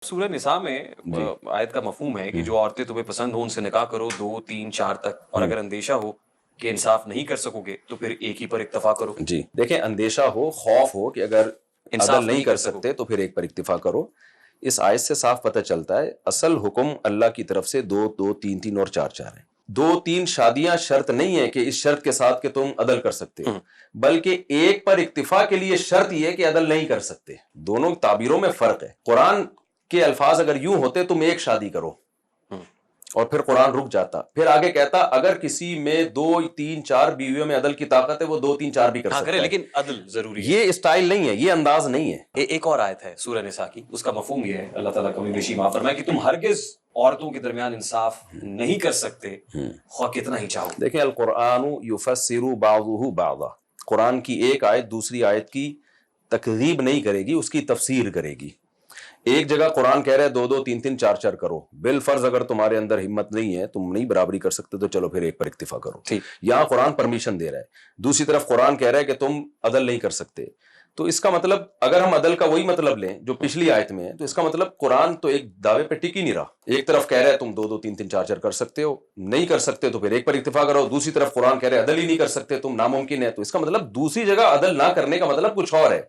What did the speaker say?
سورہ نساء میں جی آیت کا مفہوم ہے کہ جو عورتیں تمہیں پسند ہو ان سے نکاح کرو 2 3 4 تک، اور اگر اندیشہ ہو کہ انصاف نہیں کر سکو گے تو پھر ایک ہی پر اکتفا کرو. جی دیکھیں، اندیشہ ہو، خوف ہو کہ اگر انصاف عدل نہیں نہیں کر کر سکو سکتے تو پھر ایک پر اکتفا کرو. اس آیت سے صاف پتہ چلتا ہے اصل حکم اللہ کی طرف سے 2 2 3 3 اور 4 4 ہے. 2 3 شادیاں شرط نہیں ہے کہ اس شرط کے ساتھ کہ تم عدل کر سکتے ہو، بلکہ ایک پر اکتفا کے لیے شرط یہ کہ عدل نہیں کر سکتے. دونوں تعبیروں میں فرق ہے. قرآن کے الفاظ اگر یوں ہوتے تم ایک شادی کرو، اور پھر قرآن رک جاتا، پھر آگے کہتا اگر کسی میں 2 3 4 بیویوں میں عدل کی طاقت ہے وہ 2 3 4 بھی کر ہاں سکتا کرے، ہے. لیکن عدل ضروری ہے. یہ اسٹائل نہیں ہے، یہ انداز نہیں ہے. ایک اور آیت ہے سورہ نساء کی، اس کا مفہوم یہ ہے، اللہ تعالیٰ کمی بیشی معاف فرمائے، کہ تم ہرگز عورتوں کے درمیان انصاف نہیں کر سکتے خواہ کتنا ہی چاہو. دیکھیں، القرآن یفسر بعضہ بعضا، قرآن کی ایک آیت دوسری آیت کی تکذیب نہیں کرے گی، اس کی تفسیر کرے گی. ایک جگہ قرآن کہہ رہا ہے 2 2 3 3 4 4 کرو، بالفرض اگر تمہارے اندر ہمت نہیں ہے، تم نہیں برابری کر سکتے تو چلو پھر ایک پر اکتفا کرو. یہاں قرآن پرمیشن دے رہا ہے. دوسری طرف قرآن کہہ رہا ہے کہ تم عدل نہیں کر سکتے. تو اس کا مطلب اگر ہم عدل کا وہی مطلب لیں جو پچھلی آیت میں ہے، تو اس کا مطلب قرآن تو ایک دعوے پہ ٹک ہی نہیں رہا. ایک طرف کہہ رہا ہے تم 2 2 3 3 4 4 کر سکتے ہو، نہیں کر سکتے تو پھر ایک پر اکتفا کرو. دوسری طرف قرآن کہہ رہا ہے عدل ہی نہیں کر سکتے تم، ناممکن ہے. تو اس کا مطلب دوسری جگہ عدل نہ کرنے کا مطلب کچھ اور ہے.